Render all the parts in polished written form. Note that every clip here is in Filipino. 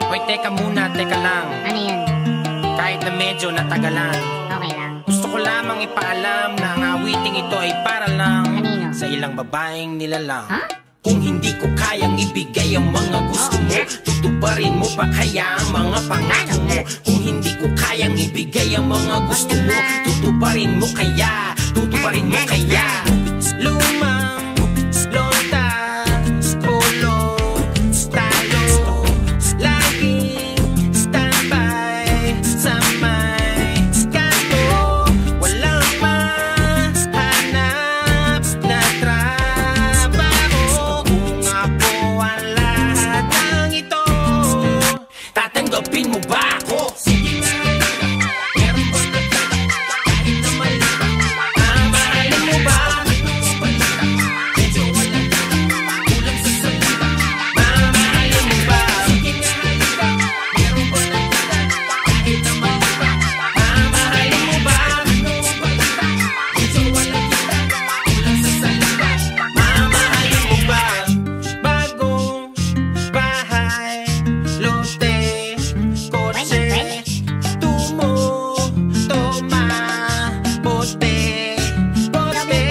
Hoy, teka muna, teka lang. Ano yun? Kahit na medyo natagalan, Okay lang. gusto ko lamang ipaalam na ang awiting ito ay para lang Kanino? sa ilang babaeng nilalang. Ha? Kung hindi ko kayang ibigay ang mga gusto mo, tutuparin mo pa kaya ang mga pangako mo? Kung hindi ko kayang ibigay ang mga gusto mo, tutuparin mo kaya, tutuparin mo kaya. Lumang, lonta, polo, talo, laging standby sa may kanto. Walang mahanap na trabaho. Kung ako ang lahat ng ito, tatanggapin mo ba ako? Sige nga, meron ba na kahit na mali? Mamahalin mo ba? Medyo wala na, kulang sa salita. Mamahalin mo ba? Sige nga, meron ba na kahit na mali? Mamahalin mo ba? Medyo wala na, kulang sa salita. Mamahalin mo ba? Bagong bahay, lote, kotse, tumo, toma, bote, bote,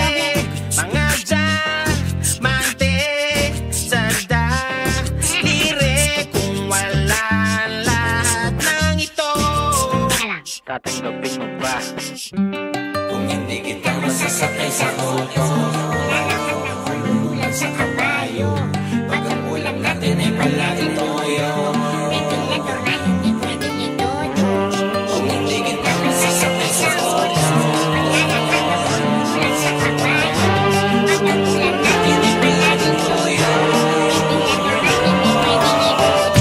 mga diamante, sada, lire. Kung wala lahat ng ito, Teka lang. tatanggapin mo ba? Kung hindi kita masasakay sa auto, ulan sa kabayo, pag ang ulam natin ay palaing toyo. Regulador na hindi pwedeng ituto. Kung hindi kita masasakay sa auto, Ulan sa kabayo. Pag ang ulan natin ay palaging toyo. Regulador na hindi pwedeng ituto.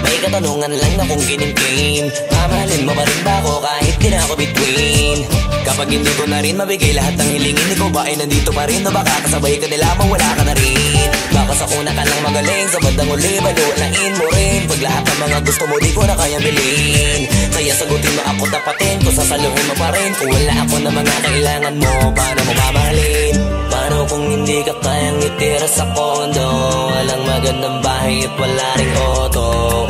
May katanungan lang na kung kinimkim, mamahalin mo pa rin ba ako kahit di na ako between? Kapag hindi ko na rin mabigay lahat ng hilingin, ikaw ba ay nandito pa rin? O baka kasabay ka nila mawala ka na rin? Baka sa kuna ka lang magaling, sa bandang uli baluwalain mo rin. Pag lahat ng mga gusto mo di ko na kayang bilhin, kaya sagutin mo ako tapatin, kung sasaluhin mo pa rin. Kung wala ako na mga kailangan mo, paano mo mamahalin? Paano kung hindi ka kayang itira sa kondo? Walang magandang bahay at wala ring auto,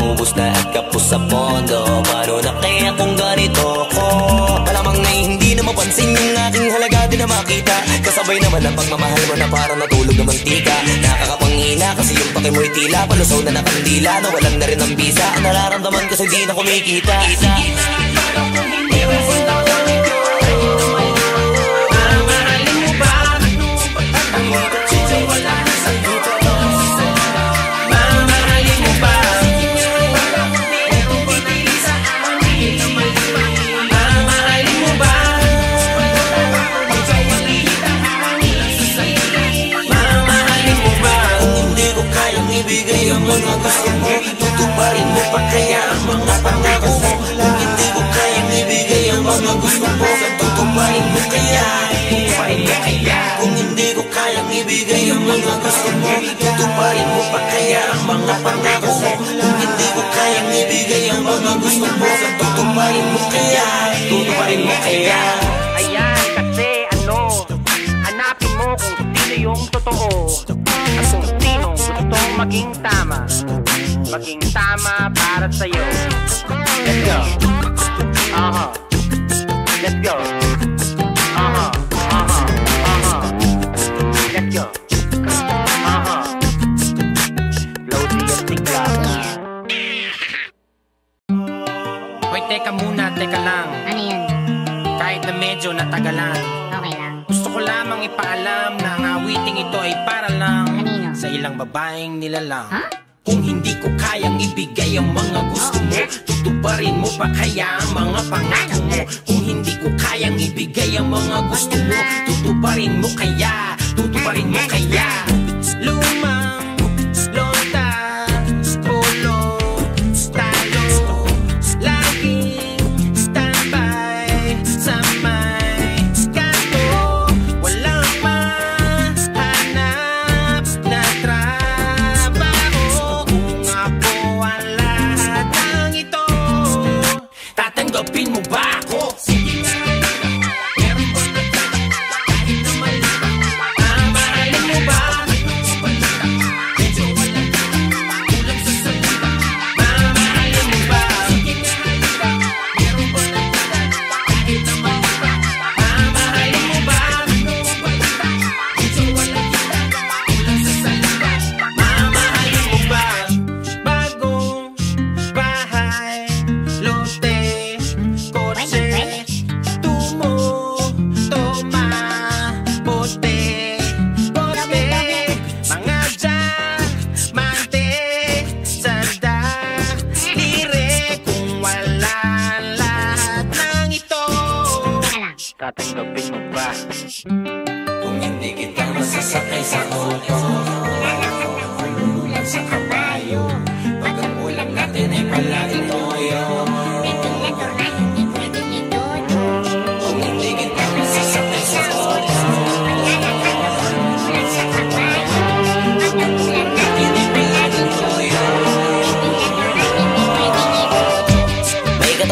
ubus na at kapos sa pondo. Paano na kaya kung ganito ko? Malamang na hindi na mapansin yung aking halaga, di na makita. Kasabay naman ang pagmamahal mo na parang natulog na mantika. Nakakapanghina kasi yung pake mo'y tila palusaw na nakandila, nawalan na rin ang bisa. Ang nararamdaman kasi di na kumikita. parang kung hindi mo mamahalin mo ba? Medyo wala na sa dito. Mamahalin mo ba? Merong pipili sa amin. Mamahalin mo ba? Medyo malita hangin sa salita. Mamahalin mo ba? Kung hindi ko kayang ibigay ang mga gusto mo, tutuparin mo pa kaya ang mga pangako mo? Kung hindi ko kayang ibigay ang mga gusto mo, tutuparin mo kaya? Tutuparin mo kaya? Kung hindi ko kayang ibigay ang mga gusto mo, tutuparin mo pa kaya ang mga pangako mo? Kung hindi ko kayang ibigay ang mga gusto mo, tutuparin mo kaya? Tutuparin mo kaya? Ayan, kasi hanapin mo kung sino yung totoo at kung sino gustong maging tama para sa'yo. Let's go. Let's go. Let's go. Blow the sigla. Hoy, teka muna, teka lang. Ano yun? Kahit na medyo natagalan, Okay lang. gusto ko lamang ipaalam na ang awiting ito ay para lang Kanino? sa ilang babaeng nilalang. Ha? Kung hindi ko kayang ibigay ang mga gusto mo, tutuparin mo pa kaya ang mga pangako mo? Kung hindi ko kayang ibigay ang mga gusto mo, tutuparin mo kaya? Tutuparin mo kaya? Lumang, lonta, polo, talo, laging standby sa may kanto. Walang mahanap na trabaho. Kung ako ang lahat ng ito, tatanggapin mo ba ako? Sige nga, meron ba na kahit na mali? Mamahalin mo ba?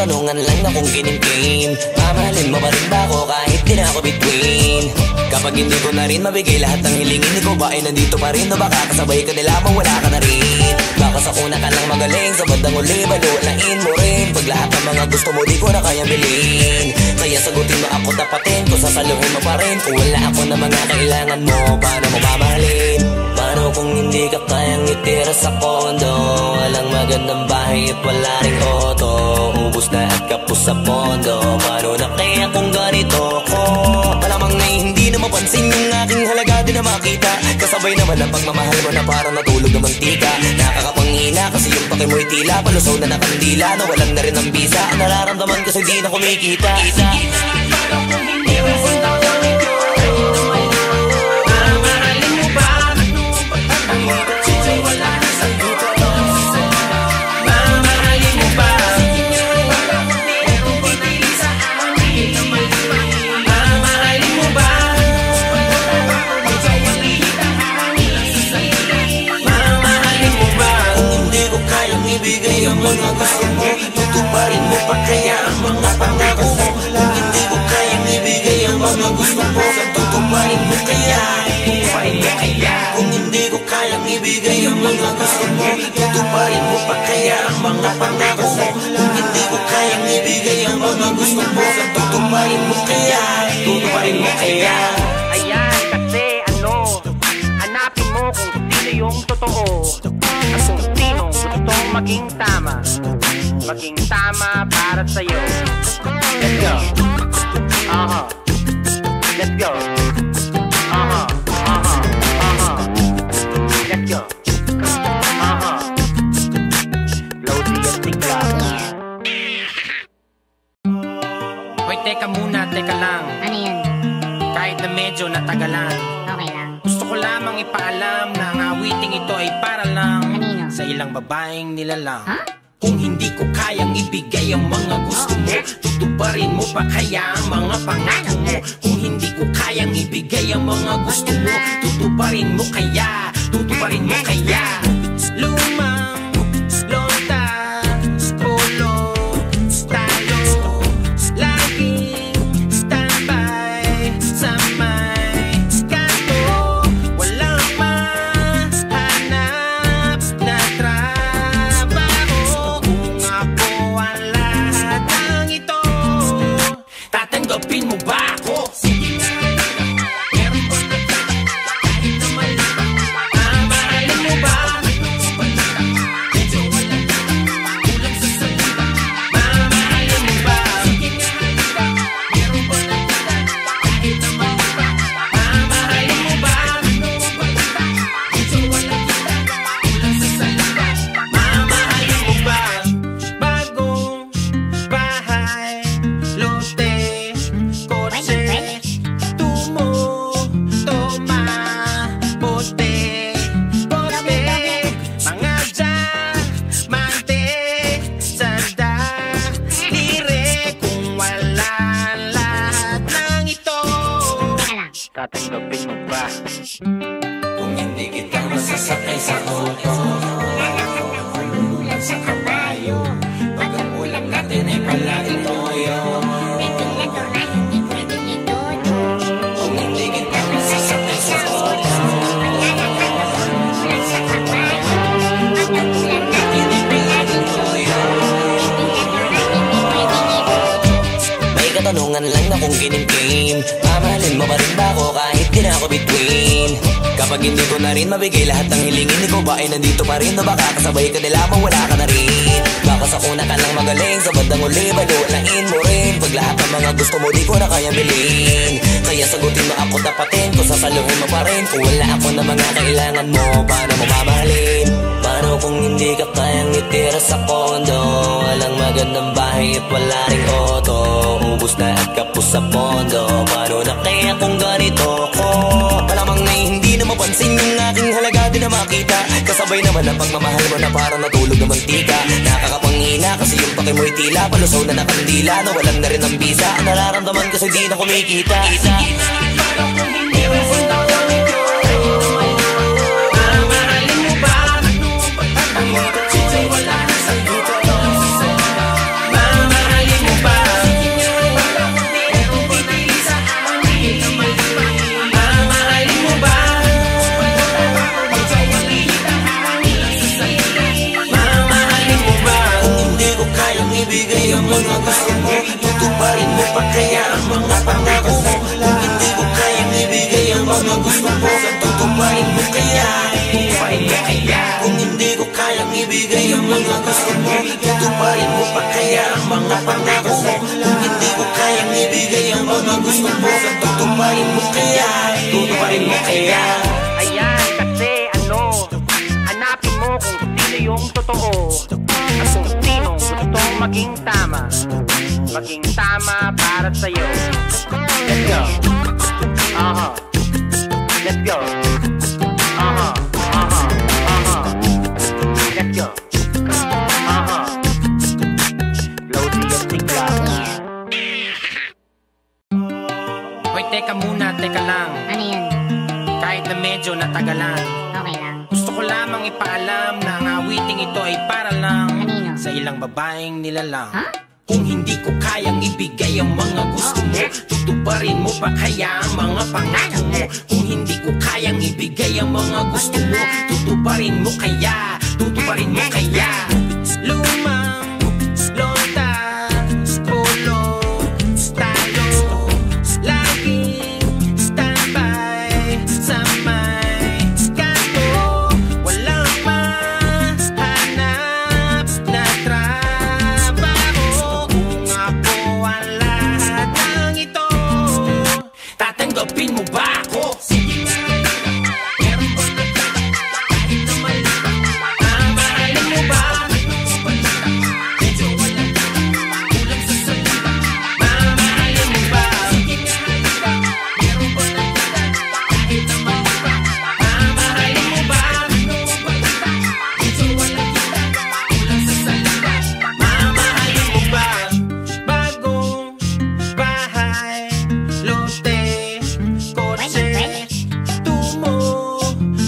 katanungan lang na kung kinimkim, mamahalin mo pa rin ba ako kahit di na ako between? Kapag hindi ko na rin mabigay lahat ng hilingin, ikaw ba ay nandito pa rin? O baka kasabay ka nila mawala ka na rin? Baka sa una ka lang magaling, sa bandang uli balunain mo rin. Pag lahat ng mga gusto mo di ko na kaya bilhin, kaya sagutin mo ako tapatin, kung sasaluhin mo pa rin. Kung wala ako na mga kailangan mo, paano mo mamahalin? Paano kung hindi ka kayang itira sa kondo? Walang magandang bahay at wala ring auto, ubus na at kapos sa pondo. Paano na kaya kung ganito ko? Malamang na hindi na mapansin yung aking halaga din na makita. Kasabay naman ang pagmamahal mo na parang natulog na mantika. Nakakapangina kasi yung pake mo'y tila palusaw na nakandila, na walang na rin ang bisa. Ang nararamdaman kasi di na kumikita. Ibigay ang mga gusto mo, tutuparin mo pa kaya ang mga pangako mo. Kung hindi ko kayang ibigay ang mga gusto mo, tutuparin mo kaya, tutuparin mo kaya. Kung hindi ko kayang ibigay ang mga gusto mo, tutuparin mo pa kaya ang mga pangako mo. Kung hindi ko kayang ibigay ang mga gusto mo, tutuparin mo kaya, tutuparin mo kaya. Ayan, kasi hanapin mo kung sino yung totoo at kung sino gustong maging tama para sa'yo. Let's go. Let's go. Let's go. Loadie at tigla. Hoy, teka muna, teka lang. Ano yun? Kahit na medyo natagalan, Okay lang. gusto ko lamang ipaalam na ang awiting ito ay para lang Kanino? sa ilang babaeng nilalang. Ha? Kung hindi ko kayang ibigay ang mga gusto mo, tutuparin mo pa kaya ang mga pangako mo? Kung hindi ko kayang ibigay ang mga gusto mo, tutuparin mo kaya, tutuparin mo kaya. Lumang, lonta, polo, talo, laging standby sa may kanto. Walang mahanap na trabaho. Kung ako ang lahat ng ito, tatanggapin mo ba ako? Sige nga, meron ko na kahit na mali. Mamahalin mo ba? Medyo wala na, kulang sa salita. Mamahalin mo ba? Sige nga, meron ko na kahit na mali. Mamahalin mo ba? Medyo wala na, kulang sa salita. Mamahalin mo ba? Bagong bahay, lote, kotse, tumo, toma, bote, bote, mga diamante, sanda, lire. Kung wala lahat ng ito, Teka lang. tatanggapin mo ba? kung hindi kita masasakay sa auto, lululan sa kabayo, pag ang ulam natin ay palaging toyo. Pwede na to na hindi pwedeng ituto. Kung hindi kita masasakay sa auto, Ulan sa kabayo. Pag ang ulan natin ay palaging toyo. Pwede na to na hindi pwedeng ituto. May katanungan lang na kung kinimkim, mamahalin mo pa rin ba ako kahit di na ako between? Kapag hindi ko na rin mabigay lahat ng hilingin, ikaw ba ay nandito pa rin? O baka kasabay ka nila mawala ka na rin? Baka sa una ka lang magaling, sa bandang uli balunain mo rin. Pag lahat ng mga gusto mo di ko na kaya bilhin, kaya sagutin mo ako tapatin, kung sasaluhin mo pa rin. Kung wala ako na mga kailangan mo, paano mo mamahalin? Paano kung hindi ka kayang itira sa kondo? Walang magandang bahay at wala ring auto, ubus na at kapos sa pondo. Paano na kaya kung ganito ko? Malamang na hindi na mapansin yung aking halaga din na makita. Kasabay naman ang pagmamahal mo na parang natulog na mantika. Nakakapangina kasi yung pake mo'y tila palusaw na nakandila, na walang na rin ang bisa. Ang nararamdaman kasi di na kumikita. mamahalin mo ba? Medyo wala na sa dito. Mamahalin ibigay ang mga gusto mo, tutuparin mo pa kaya ang mga pangako mo. Kung hindi ko kayang ibigay ang mga gusto mo, tutuparin mo kaya, tutuparin mo kaya. Kung hindi ko kayang ibigay ang mga gusto mo, tutuparin mo pa kaya ang mga pangako mo. Kung hindi ko kayang ibigay ang mga gusto mo, tutuparin mo kaya, tutuparin mo kaya. Ayan kasi hanapin mo kung sino yung totoo at kung sinong gustong maging tama para sa'yo. Let's go. Let's go. Let's go. Loading at tigla. Hoy, teka muna, teka lang. Ano yun? Kahit na medyo natagalan, Okay lang. gusto ko lamang ipaalam na ang awiting ito ay para lang Kanino? sa ilang babaeng nilalang. Ha? Kung hindi ko kayang ibigay ang mga gusto mo, tutuparin mo pa kaya ang mga pangako mo. Kung hindi ko kayang ibigay ang mga gusto mo, tutuparin mo kaya, tutuparin mo kaya. Lumang, lontas, pulong, talo, laging standby sa may kanto. Walang mahanap na trabaho. Kung ako ang lahat ng ito, tatanggapin mo ba ako? Sige nga, meron ba kahit na mali? Mamahalin mo ba? Medyo wala kulang sa salita. Mamahalin mo ba? Sige nga, meron ba kahit na mali? Mamahalin mo ba? Medyo wala kulang sa salita. Mamahalin mo ba? Bagong bahay, lote, kotse, tumo,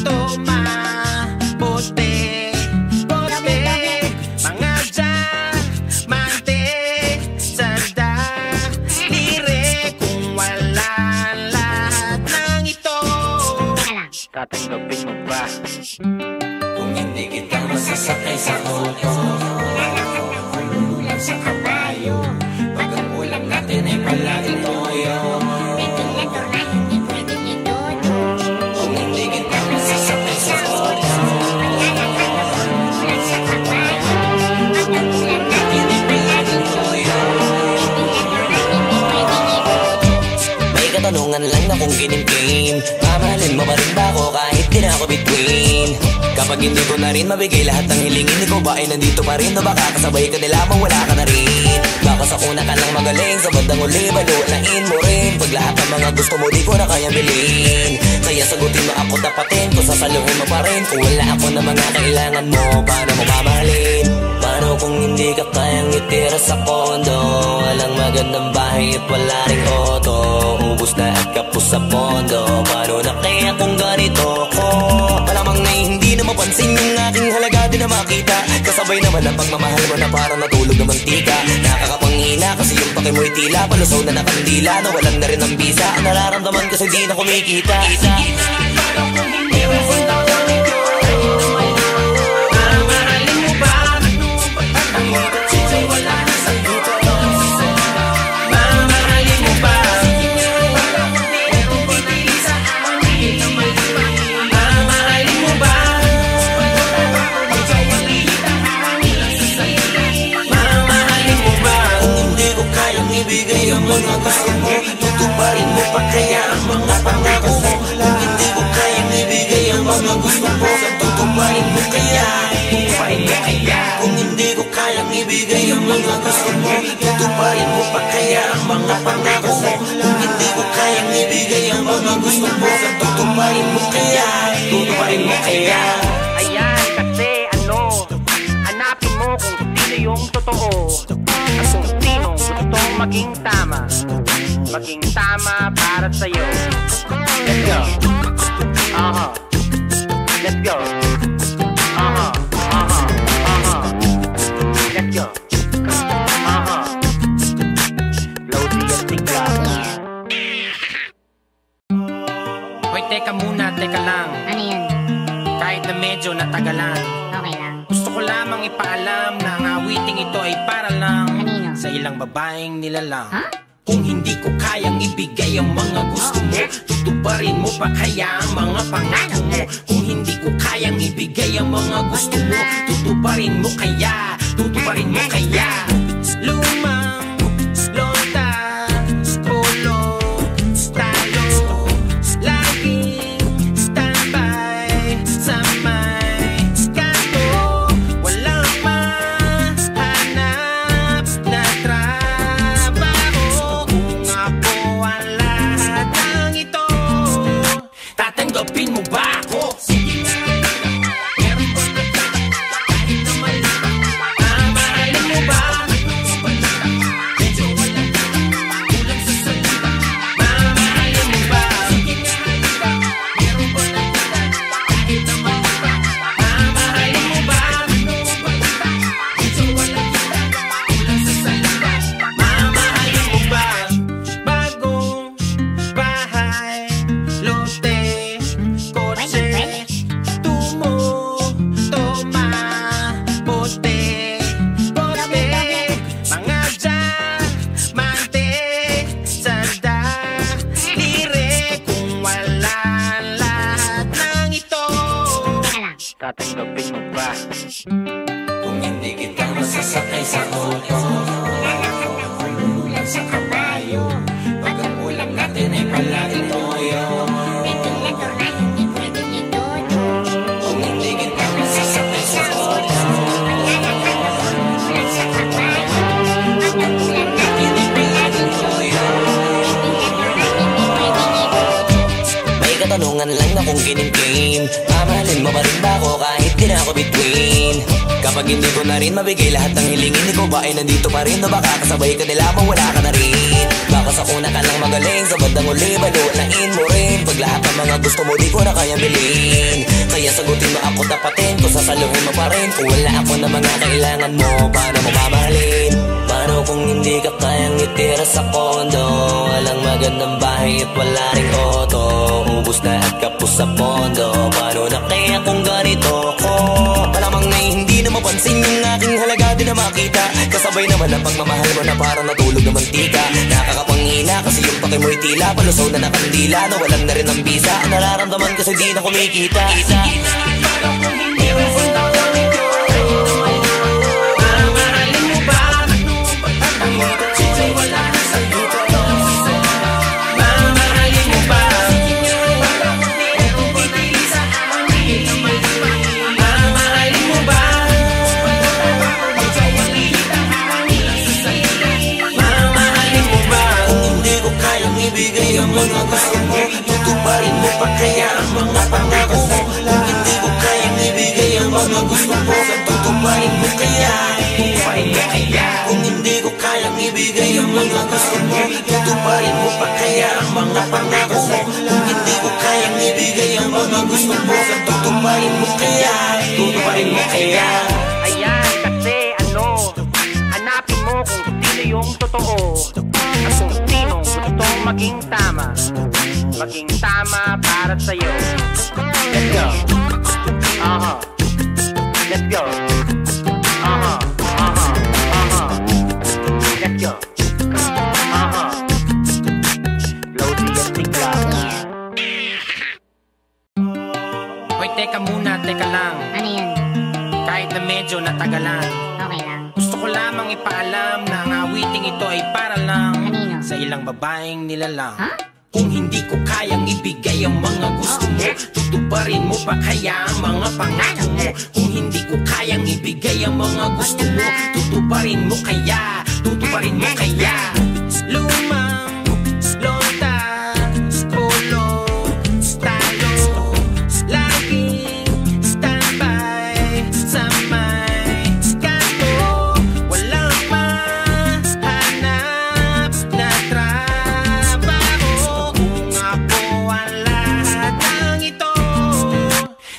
toma, bote, bote, mga diamante sa daliri. Kung wala lahat ng ito, Teka lang. tatanggapin mo ba? Kung hindi kita masasakay sa auto, lululan sa kabayo, pag ang ulam natin ay palaging toyo. Regulador na hindi pwedeng ituto. Kung hindi kita masasakay sa auto, Ulan sa kabayo. Pag ang ulan natin ay palaging toyo. Regulador na hindi pwedeng ituto. may katanungan lang na kung kinimkim, mamahalin mo pa rin ba ako kahit di na ako between? Kapag hindi ko na rin mabigay lahat ng hilingin, ikaw ba ay nandito pa rin o baka kasabay ka nila mawala ka na rin? Baka sa una ka lang magaling, sa bandang uli balunain mo rin. Pag lahat ng mga gusto mo di ko na kayang bilhin, kaya sagutin mo ako dapatin, kung sasaluhin mo pa rin. Kung wala ako na mga kailangan mo, paano mo mamahalin? Paano kung hindi ka kayang itira sa kondo? Walang magandang bahay at wala ring auto, ubus na at kapos sa pondo. Paano na kaya kung ganito ko? Malamang na hindi na mapansin yung aking halaga, di na makita. Kasabay naman ang pagmamahal mo na parang natulog na mantika. Nakakapanghina kasi yung pake mo'y tila palusaw na nakandila, nawalan na rin ang bisa. Ang nararamdaman kasi di na kumikita. mamahalin mo ba? Medyo wala na sa ito. Mamahalin mo ba? Mamahalin mo ba? Mamahalin mo ba? Kung hindi ko kayang ibigay ang mga gusto mo, tutuparin mo pa kaya ang mga pangako mo. Kung hindi ko kayang ibigay ang mga gusto mo, tutuparin mo kaya, tutuparin mo kaya. Kung hindi ko kayang ibigay ang mga gusto mo, tutuparin mo pa kaya ang mga pangako mo. Kung hindi ko kayang ibigay ang mga gusto mo, tutuparin mo kaya, tutuparin mo kaya. Ayan kasi hanapin mo kung sino yung totoo at kung sinong gustong maging tama para sa'yo. Let's go. Let's go. Let's go. Loading at tigla. Hoy, teka muna, teka lang. Ano yun? Kahit na medyo natagalan, Okay lang. gusto ko lamang lamang ipaalam na ang awiting ito ay para lang Kanino? sa ilang babaeng nilalang. Ha? Kung hindi ko kayang ibigay ang mga gusto mo, tutuparin mo pa kaya ang mga pangako mo? Kung hindi ko kayang ibigay ang mga gusto mo, tutuparin mo kaya, tutuparin mo kaya. Lumang lota, polo, talo, laging standby sa may kanto. Walang mahanap na trabaho. Kung ako ang lahat ng ito, tatanggapin mo ba ako? Sige nga, meron ba na kahit na mali? Mamahalin mo ba? Medyo wala ka, kulang sa salita. Mamahalin mo ba? Sige nga, meron ba na kahit na mali? Mamahalin mo ba? Medyo wala kita, kulang sa salita. Mamahalin mo ba? Bagong bahay, lote, kotse, tumo, toma, bote, bote, mga diamante sa daliri. Kung wala lahat ng ito, tatanggapin mo ba? Kung hindi kita masasakay sa auto, umulan sa kabayo, pag ang ulam natin ay palaging toyo. Kung hindi kita masasakay sa auto, natin ay palaging toyo. May katanungan lang na kung kinimkim, mamahalin mo pa rin ba ako kahit di na ako between? Kapag hindi ko na rin mabigay lahat ng hilingin, ikaw ba ay nandito pa rin? O baka kasabay ka nila mo wala ka na rin? Baka sa una ka lang magaling, sa bandang uli balunain mo rin. Pag lahat ng mga gusto mo di ko na kayang bilhin, kaya sagutin mo ako tapatin, kung sasaluhin mo pa rin. Kung wala ako na mga kailangan mo, paano mo mamahalin? Paano kung hindi ka kayang itira sa kondo? Walang magandang bahay at wala ring auto, ubus na at kapos sa pondo. Paano na kaya kung ganito ko? Malamang na hindi na mapansin yung aking halaga, di na makita. Kasabay naman ang pagmamahal mo na parang natulog na mantika. Nakakapangina kasi yung pake mo'y tila palusaw na nakandila, na walang na rin ang bisa. Nararamdaman kasi di na kumikita. Mamahalin mo ba? Medyo wala na sa dito. Mamahalin mo ba? Mamahalin mo ba? Mamahalin mo ba? Kung hindi ko kayang ibigay ang mga gusto mo, tutuparin mo pa kaya ang mga pangako mo? Kung hindi ko kayang ibigay ang mga gusto mo, tutuparin mo kaya? Tutuparin mo kaya? Kung hindi ko kayang ibigay ang mga gusto mo, tutuparin mo pa kaya ang mga pangako mo? Kung hindi ko kayang ibigay ang mga gusto mo, tutuparin mo kaya? Tutuparin mo kaya? Ayan kasi hanapin mo kung sino yung totoo at kung sino gustong maging tama para sa'yo. Let's go. Let's go. Let's go. Loadie at tigla. Hoy, teka muna, teka lang. Ano yun? Kahit na medyo natagalan, Okay lang. gusto ko lamang ipaalam na ang awiting ito ay para lang Kanino? sa ilang babaeng nilalang. Ha? Kung hindi ko kayang ibigay ang mga gusto mo, tutuparin mo pa kaya ang mga pangako mo? Kung hindi ko kayang ibigay ang mga gusto mo, tutuparin mo kaya? Tutuparin mo kaya? Lumang lota, polo, talo, laging standby sa may kanto. Walang mahanap na trabaho. Kung ako ang lahat ng ito,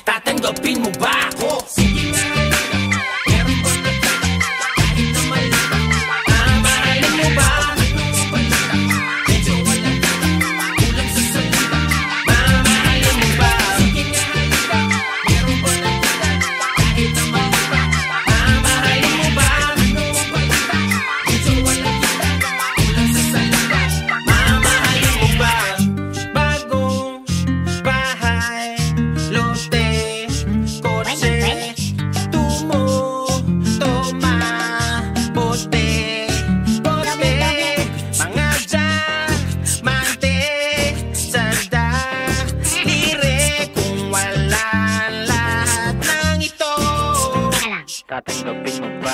tatanggapin mo ba ako? Sige nga, meron ba na kahit na mali? Mamahalin mo ba?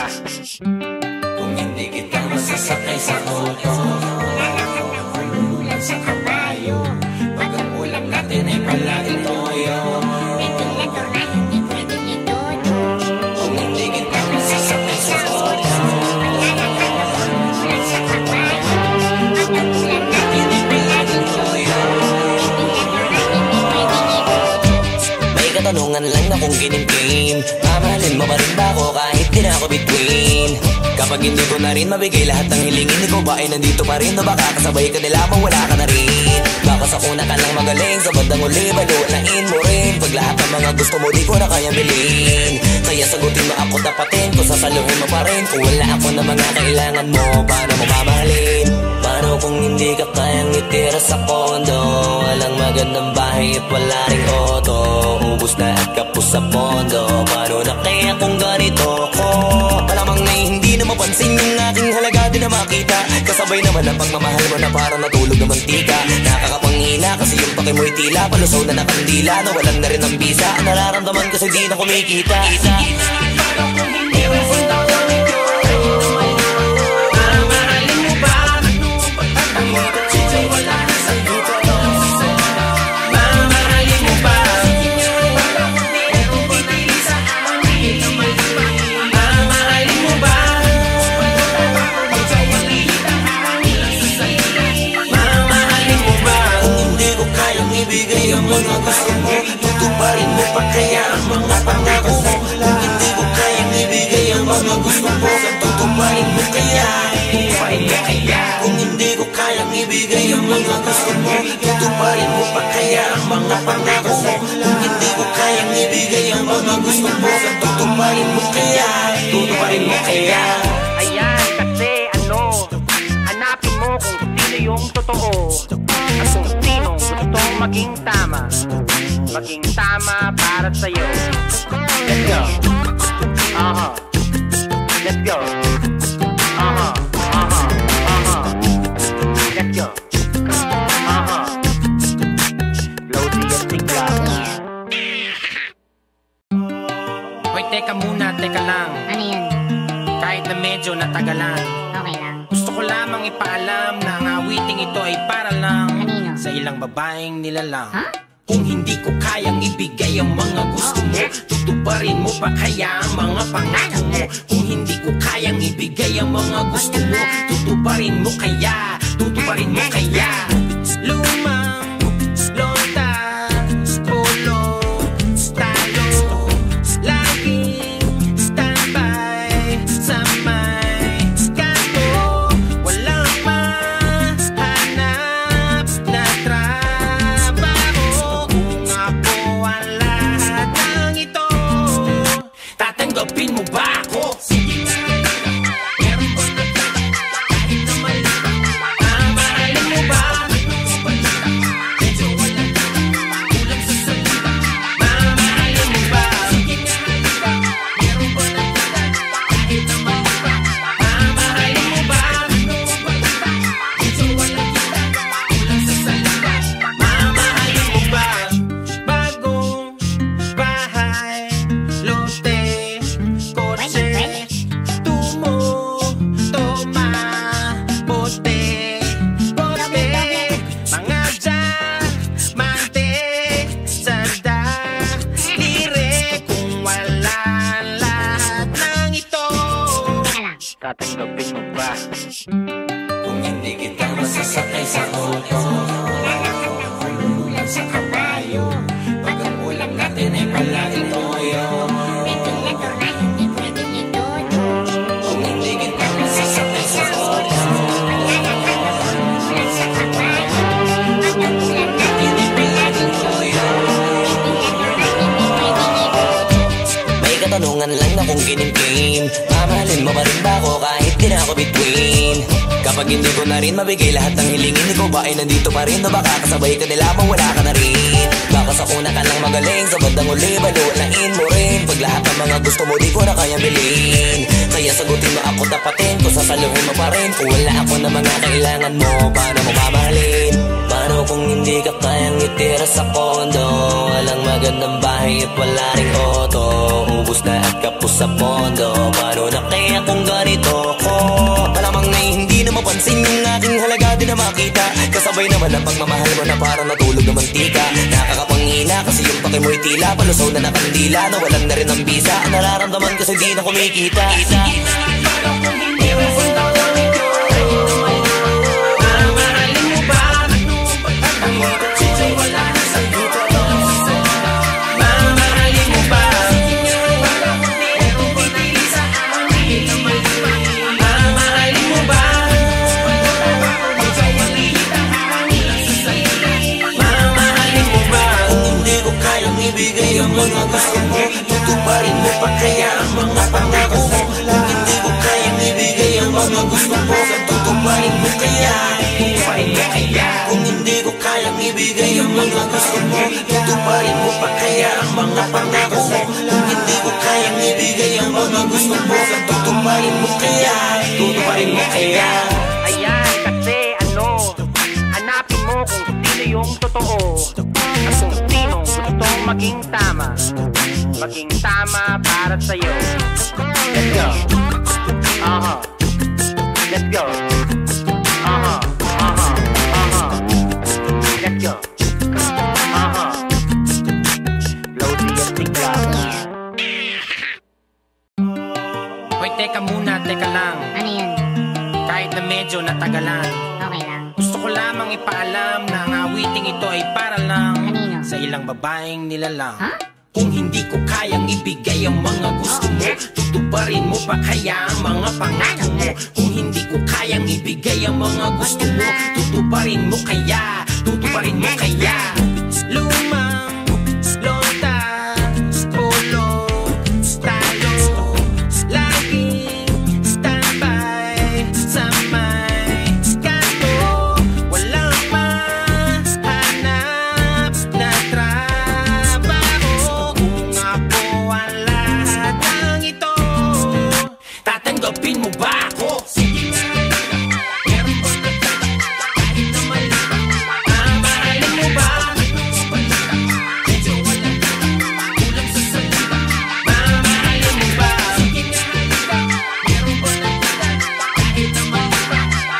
ba? Kung hindi kita masasakay sa auto, sa kabayo, pag ang ulam natin ay palaging toyo. Hindi pwedeng itodo. Kung hindi kita masasakay sa auto, Sa kabayo, pag ang ulam natin ay palaging toyo. Hindi pwedeng itodo. may katanungan lang na kung kinimkim, mamahalin mo pa rin ba ako kahit di na ako between? Kapag hindi ko na rin mabigay lahat ng hilingin, ikaw ba ay nandito pa rin o baka kasabay ka nila mawala ka na rin? Baka sa una ka lang magaling, sa bandang uli baluanain mo rin. Pag lahat ng mga gusto mo di ko na kayang bilhin, kaya sagutin mo ako dapatin, kung sasaluhin mo pa rin. Kung wala ako na mga kailangan mo, paano mo mamahalin? Paano kung hindi ka kayang itira sa kondo? Walang magandang bahay at wala ring auto, ubus na at kapos sa pondo. Paano na kaya kung ganito ko? Malamang na hindi na mapansin yung aking halaga di na makita. Kasabay naman ang pagmamahal mo na parang natulog na mantika. Nakakapanghina kasi yung pake mo'y tila palusaw na nakandila, na walang na rin ang bisa. Ang nararamdaman kasi di na kumikita. Ibigay ang mga gusto mo, tutuparin mo pa kaya ang mga pangako mo. Kung hindi ko kayang ibigay ang mga gusto mo, tutuparin mo kaya. Kung hindi ko kayang ibigay ang mga gusto mo, tutuparin mo pa kaya ang mga pangako mo. Kung hindi ko kayang ibigay ang mga gusto mo, tutuparin mo kaya. Tutuparin mo kaya. Ayan, kasi hanapin mo kung sino yung totoo at kung sinong gustong maging tama para sa'yo. Let's go. Let's go. Let's go. Loading at tigla. Hoy, teka muna, teka lang. Ano yun? Kahit na medyo natagalan, Okay lang. gusto ko lamang ipaalam na ang awiting ito ay para lang Kanino? sa ilang babaeng nilalang. Ha? Kung hindi ko kayang ibigay ang mga gusto mo, tutuparin mo pa kaya ang mga pangako mo. Kung hindi ko kayang ibigay ang mga gusto mo, tutuparin mo kaya. Tutuparin mo kaya. Lumang lonta, polo, talo, laging standby sa may kanto. Walang mahanap na trabaho. Kung ako ang lahat ng ito, tatanggapin mo ba ako? Sige nga, meron ba na kahit na mali? Mamahalin mo ba? Medyo wala na kulang sa salita. Mamahalin mo ba? Sige nga, meron ba na kahit na mali? Mamahalin mo ba? Medyo wala na kulang sa salita. Mamahalin mo ba? Bagong bahay, lote, kotse, tumo, toma, bote, bote, mga diamante sa daliri. Kung wala lahat ng ito, Teka lang. tatanggapin mo ba? Kung hindi kita masasakay sa auto, sa kabayo, pag ang ulam natin ay palaging toyo. Hindi pwedeng itodo. Kung hindi kita masasakay sa auto, Sa kabayo, pag ang ulam natin ay palaging toyo. Hindi pwedeng itodo. may katanungan lang na kung kinimkim, mamahalin mo pa rin ba ako kahit di na ako between? Kapag hindi ko na rin mabigay lahat ng hilingin, ikaw ba ay nandito pa rin o baka kasabay ka nila mawala ka na rin? Baka sa una ka lang magaling, sa bandang uli baluanain mo rin. Pag lahat ng mga gusto mo di ko na kayang bilhin, kaya sagutin mo ako dapatin, kung sasaluhin mo pa rin. Kung wala ako na mga kailangan mo, paano mo mamahalin? Paano kung hindi ka kayang itira sa kondo? Walang magandang bahay at wala ring auto, ubus ubos na at kapos sa pondo. Paano na kaya kung ganito ko? Malamang na hindi na mapansin yung aking halaga di na makita. Kasabay naman ang pagmamahal mo na parang natulog na mantika. Nakakapanghina kasi yung pake mo'y tila palusaw na nakandila. Nawalan na rin ang bisa. Ang nararamdaman kasi di na kumikita. Parang kung hindi mo punta na ito, mamahalin mo ba? Ang ikot siya'y wala na sa dito. Mamahalin mo ba? Parang kung hindi mo pinili sa amin. Mamahalin mo ba? Ikaw ang ihitahanin sa sarili. Mamahalin mo ba? Kung hindi ko kayang ibigay ang mga gusto mo, tutuparin mo pa kaya ang mga pangako mo. Kung hindi ko kayang ibigay ang mga gusto mo, tutuparin mo kaya. Tutuparin mo kaya. Kung hindi ko kayang ibigay ang mga gusto mo, tutuparin mo pa kaya ang mga pangako mo. Kung hindi ko kayang ibigay ang mga gusto mo, tutuparin mo kaya. Tutuparin mo kaya. Ayan, kasi hanapin mo kung sino yung totoo at kung sino gustong maging tama para sa'yo. Let's go. Let's go. Let's go. Blow the tigla. Hoy, teka muna, teka lang. Ano yun? Kahit na medyo natagalan, Okay lang. gusto ko lamang ipaalam na ang awiting ito ay para lang Kanino? sa ilang babaeng nilalang. Ha? Kung hindi ko kayang ibigay ang mga gusto mo, tutuparin mo pa kaya ang mga pangako mo. Kung hindi ko kayang ibigay ang mga gusto mo, tutuparin mo kaya. Tutuparin mo kaya. Lumang lota, polo, talo, laging standby sa may kanto. Walang mahanap na trabaho. Kung ako ang lahat ng ito, tatanggapin mo ba ako? Sige nga, meron ba kahit na mali? Mamahalin mo ba? Medyo walang kulang sa salita. Mamahalin mo ba? Sige nga, meron ba kahit na mali?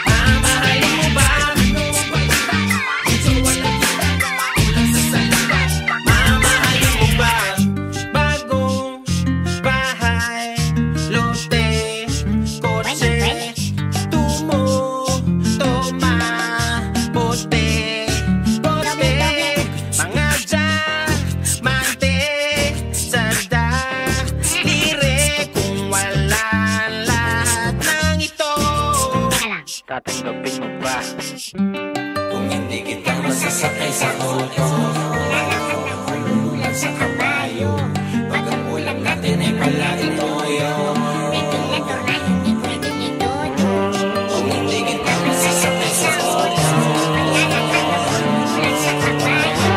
Mamahalin mo ba? Medyo walang kulang sa salita. Mamahalin mo ba? Bagong bahay, lote, kotse, tumo, toma, bote, bote, mga diamante, sada, lire. Kung wala lahat ng ito, Teka lang. tatanggapin mo ba? kung hindi kita masasakay sa auto, malululan sa kabayo, pag ang ulam natin ay palaging toyo. Regular to na hindi pwedeng ituto. Kung hindi kita masasakay sa auto, Ulan sa kabayo.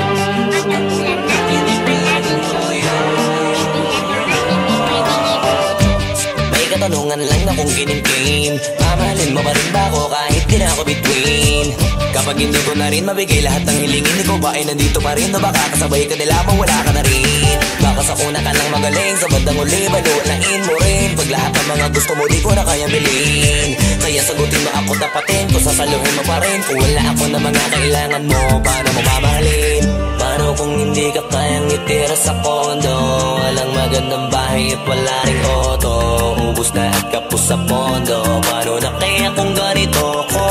Pag ang ulan natin ay palaging toyo. Regular to na hindi pwedeng ituto. May katanungan lang na kung kinimkim, mamahalin mo pa rin ba ako kahit di na ako between? Kapag hindi ko na rin mabigay lahat ng hilingin, ikaw ba ay nandito pa rin? O baka kasabay ka nila mawala ka na rin? Baka sa una ka lang magaling, sa bandang uli balunain mo rin. Pag lahat ng mga gusto mo di ko na kaya bilhin, kaya sagutin mo ako dapatin, kung sasaluhin mo pa rin. Kung wala ako na mga kailangan mo, paano mo mamahalin? Paano kung hindi ka kayang itira sa kondo? Walang magandang bahay at wala ring auto, ubos na at kapos sa pondo. Paano na kaya kung ganito ko?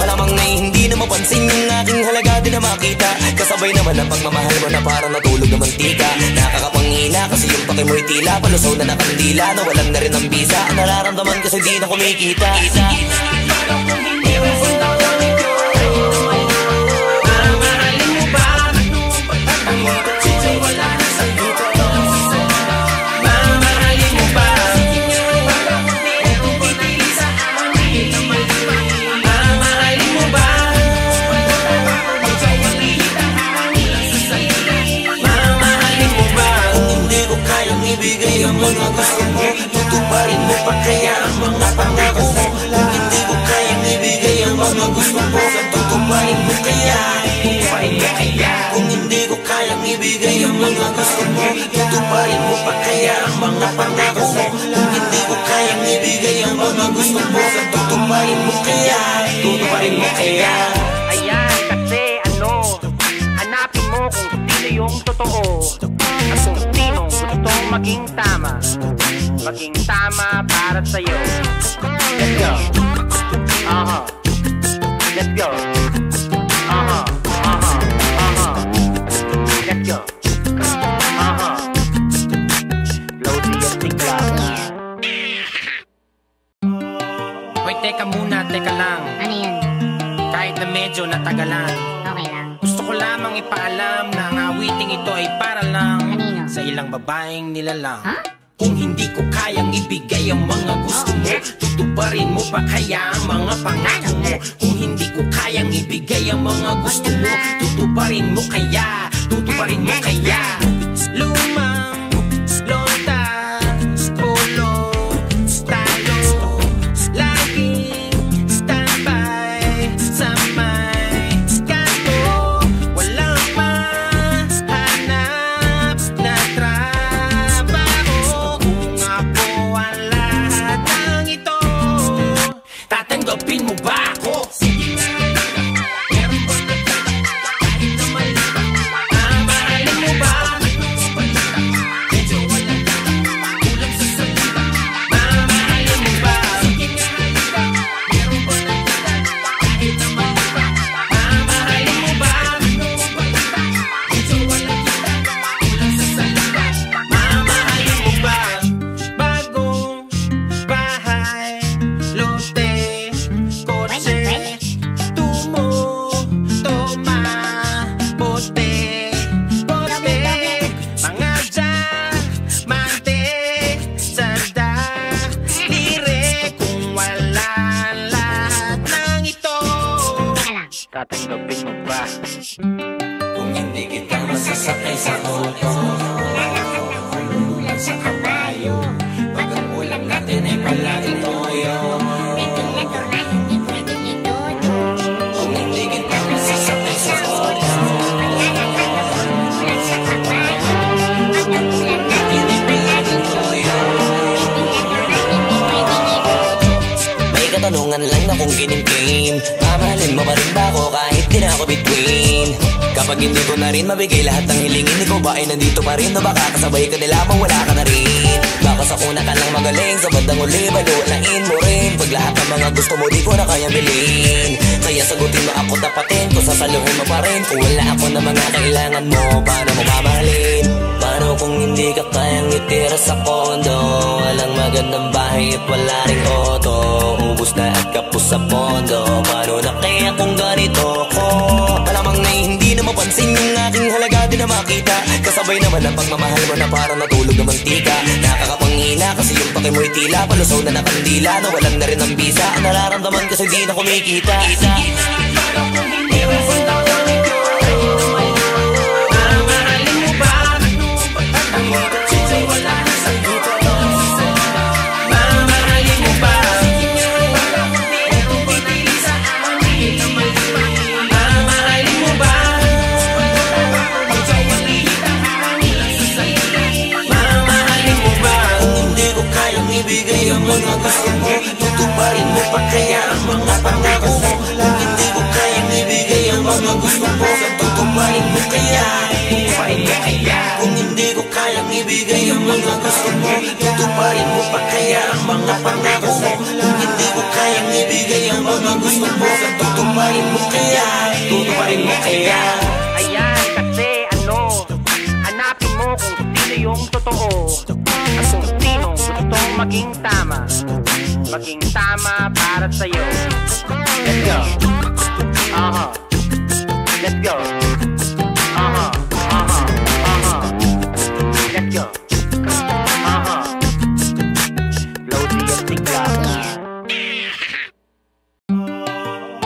Malamang na hindi na mapansin yung aking halaga di na makita. Kasabay naman ang pagmamahal mo na parang natulog na mantika. Nakakapanghina kasi yung pake mo'y tila palusaw na nakandila. Nawalan na rin ang bisa. Ang nararamdaman kasi di na kumikita. parang kung hindi mo punta na ito, mamahalin mo ba? Ang ikot siya'y wala na sa dito. Mamahalin mo ba? Parang kung hindi mo pinili sa amin. Mamahalin mo ba? Ikaw ang ihitahanin sa sarili. Mamahalin mo ba? Kung hindi ko kayang ibigay ang mga gusto mo, tutuparin mo pa kaya ang mga pangako mo. Kung hindi ko kayang ibigay ang mga gusto mo, tutuparin mo kaya. Tutuparin mo kaya. Kung hindi ko kayang ibigay ang mga gusto mo, tutuparin tutuparin mo pa kaya ang mga pangako mo? Kung hindi ko kayang ibigay ang mga gusto mo, tutuparin mo kaya, tutuparin mo kaya. Ayan kasi hanapin mo kung sino yung totoo at kung sino gustong maging tama para sa'yo. Let's go. Let's go. Let's go. Loading at tigla. Hoy, teka muna, teka lang. Ano yun? Kahit na medyo natagalan, Okay lang. gusto ko lamang ipaalam na ang awiting ito ay para lang Kanino? sa ilang babaeng nilalang. Ha? Kung hindi ko kayang ibigay ang mga gusto mo, tutuparin mo pa kaya ang mga pangako mo? Kung hindi ko kayang ibigay ang mga gusto mo, tutuparin mo kaya, tutuparin mo kaya. Lumang lonta, polo, talo, laging standby sa may kanto. Walang mahanap na trabaho. Kung ako ang lahat ng ito, tatanggapin mo ba ako? Sige nga, meron ba na kahit na mali? Mamahalin mo ba? Medyo walang kulang sa salita. Mamahalin mo ba? Sige nga, meron ba na kahit na mali? Mamahalin mo ba? Medyo walang kulang sa salita. Mamahalin mo ba? Bagong bahay, lote, kotse, tumo, toma, bote, mga diamante, sanda, lire. Kung wala lahat ng ito, Teka lang. tatanggapin mo ba? kung hindi kita masasakay sa auto, lululan sa kabayo, pag ang ulam natin ay palaging toyo. Ventilador na hindi pwedeng ituto. Kung hindi kita masasakay sa auto, Lululan sa kabayo. Pag ang ulan natin ay palaging toyo. Ventilador na hindi pwedeng ituto. May katanungan lang na kung kinimkim, mamahalin mo pa rin ba ako kahit di na ako between? Kapag hindi ko na rin mabigay lahat ng hilingin, ikaw ba ay nandito pa rin o baka kasabay ka nila mawala ka na rin? Baka sa una ka lang magaling, sa bandang uli balualain mo rin. Pag lahat ng mga gusto mo di ko na kaya bilhin, kaya sagutin mo ako tapatin, kung sasaluhin mo pa rin. Kung wala ako na mga kailangan mo, paano mo mamahalin? Paano kung hindi ka kayang itira sa kondo? Walang magandang bahay at wala ring auto, ubus na at kapos sa pondo. Paano na kaya kung ganito ko? Malamang na hindi na mapansin yung aking halaga, di na makita. Kasabay naman ang pagmamahal mo na parang natulog na mantika. Nakakapanghina kasi yung pake mo'y tila palusaw na nakandila, na walang na rin ang bisa. Ang nararamdaman kasi di na kumikita. mamahalin mo ba? Medyo wala na sa dito. Mamahalin mo ba? Kung pipili sa amin, mamahalin mo ba? Medyo walang mamahalin mo ba? Kung hindi ko kayang ibigay ang mga gusto mo, tutuparin mo pa kaya ang mga pangako mo? Kung hindi ko kayang ibigay ang mga gusto mo, tutuparin mo kaya, tutuparin mo kaya? Kung hindi ko kayang ibigay ang mga gusto mo, tutuparin mo pa kaya ang mga pangako mo? Kung hindi ko kayang ibigay ang mga gusto mo, tutuparin mo kaya, tutuparin mo kaya? Ayan kasi hanapin mo kung sino yung totoo at kung sino gustong maging tama para sa'yo. Let's go. Let's go. Let's go. Loading at tigla.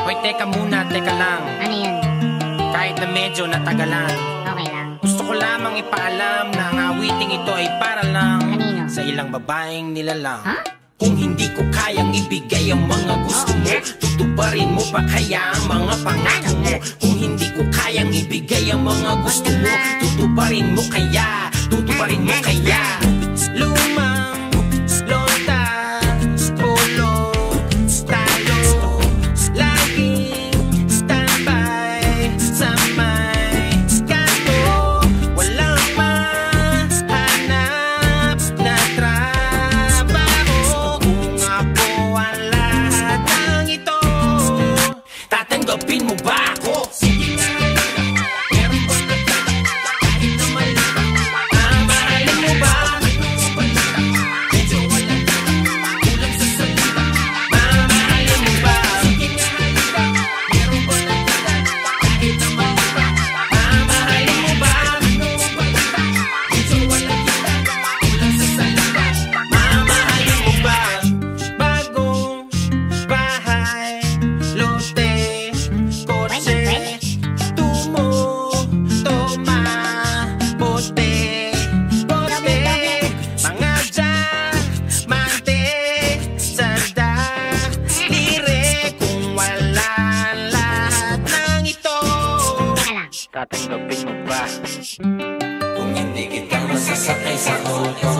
Hoy, teka muna, teka lang. Ano yun? Kahit na medyo natagalan, Okay lang. gusto ko lamang ipaalam na ang awiting ito ay para lang Kanino? sa ilang babaeng nilalang. Ha? Kung hindi ko kayang ibigay ang mga gusto mo, tutuparin mo pa kaya ang mga pangako mo? Kung hindi ko kayang ibigay ang mga gusto mo, tutuparin mo kaya, tutuparin mo kaya? Lumang lota, pulot tayo, laging standby sa may kanto. Walang mahanap na trabaho. Kung ako ang lahat ng ito, tatanggapin mo ba ako? Sige nga, meron ba na kahit na mali? Mamahalin mo ba? Medyo wala na, kulang sa salita. Mamahalin mo ba? Sige nga, meron ba na kahit na mali? Mamahalin mo ba? Medyo wala na, kulang sa salita. Mamahalin mo ba? Bagong bahay, lote, kotse, tumo, toma, bote, bote, mga diamante sa daliri. Kung wala lahat ng ito, tatanggapin mo ba? Kung hindi kita masasakay sa auto,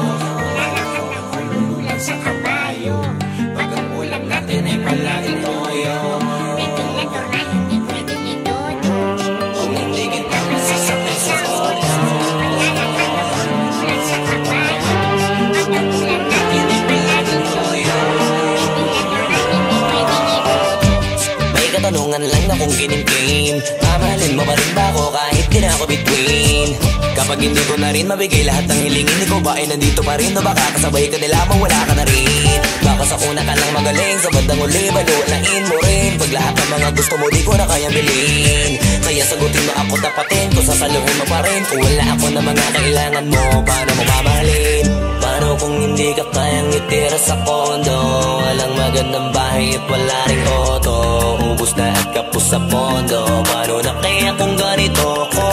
ulululan sa kabayo. Pag ang ulam natin ay palaging toyo. Ventilador na hindi pwedeng itodo. Kung hindi kita masasakay sa auto, Ulululan sa kabayo. Pag ang ulan natin ay palaging toyo. Ventilador na hindi pwedeng itodo. may katanungan lang na kung kinimkim. Mamahalin mo pa rin ba ako kahit di na ako between? Kapag hindi ko na rin mabigay lahat ng hilingin, ikaw ba ay nandito pa rin? O baka kasabay ka nila mawala ka na rin? Baka sa una ka lang magaling, sa bandang uli baluanain mo rin. Pag lahat ng mga gusto mo di ko na kayang bilhin, kaya sagutin mo ako tapatin. Kung sasaluhin mo pa rin, kung wala ako na mga kailangan mo, paano mo mamahalin? Paano kung hindi ka kayang itira sa kondo? Walang magandang bahay at wala ring auto, ubus na at kapos sa pondo. Paano na kaya kung ganito ko?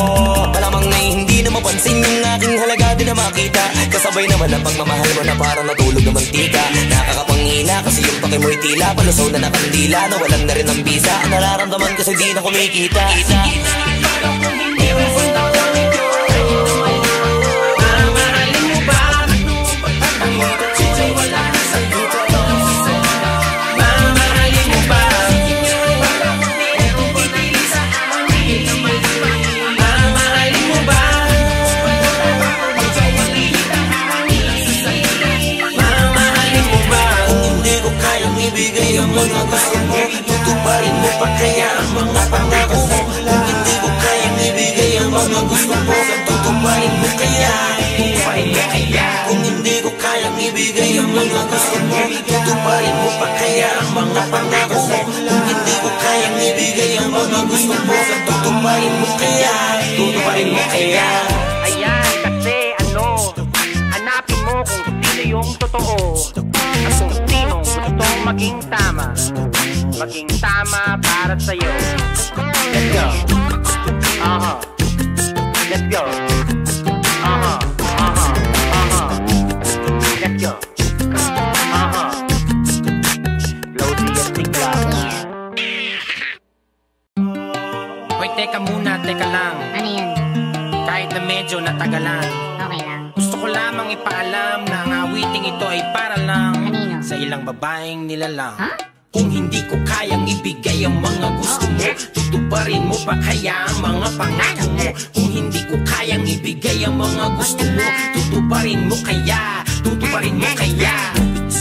Malamang na hindi na mapansin yung aking halaga, di na makita. Kasabay naman ang pagmamahal mo na parang natulog na mantika. Nakakapanghina kasi yung pake mo'y tila palusaw na nakandila, nawalan na rin ang bisa. Ang nararamdaman kasi di na kumikita. Paano kung hindi mo ganito? Mamahalin mo ba? Ang ito wala na sa dito. Mamahalin mo ba? Merong pipili sa amin. Mamahalin mo ba? Medyo maliit ang hangin. Mamahalin mo ba? Kung hindi ko kayang ibigay ang mga gusto mo, tutuparin mo pa kaya ang mga pangako mo? Kung hindi ko kayang ibigay ang mga gusto mo, tutuparin mo kaya? Tutuparin mo kaya? Kung hindi ko kayang ibigay ang mga gusto mo, tutuparin mo pa kaya ang mga pangako mo? Kung hindi ko kayang ibigay ang mga gusto mo, tutuparin mo kaya? Tutuparin mo kaya? Ayan, kasi hanapin mo kung sino yung totoo at kung sino gustong maging tama para sa'yo. Let's go. Let's go. Let's go. Low-D at sigla. Hoy, teka muna, teka lang. Ano yun? Kahit na medyo natagalan, Okay lang. gusto ko lamang ipaalam na ang awiting ito ay para lang Kanino? sa ilang babaeng nilalang. Ha? Kung hindi ko kayang ibigay ang mga gusto mo, tutuparin mo pa kaya ang mga pangako mo? Kung hindi ko kayang ibigay ang mga gusto mo, tutuparin mo kaya? Tutuparin mo kaya?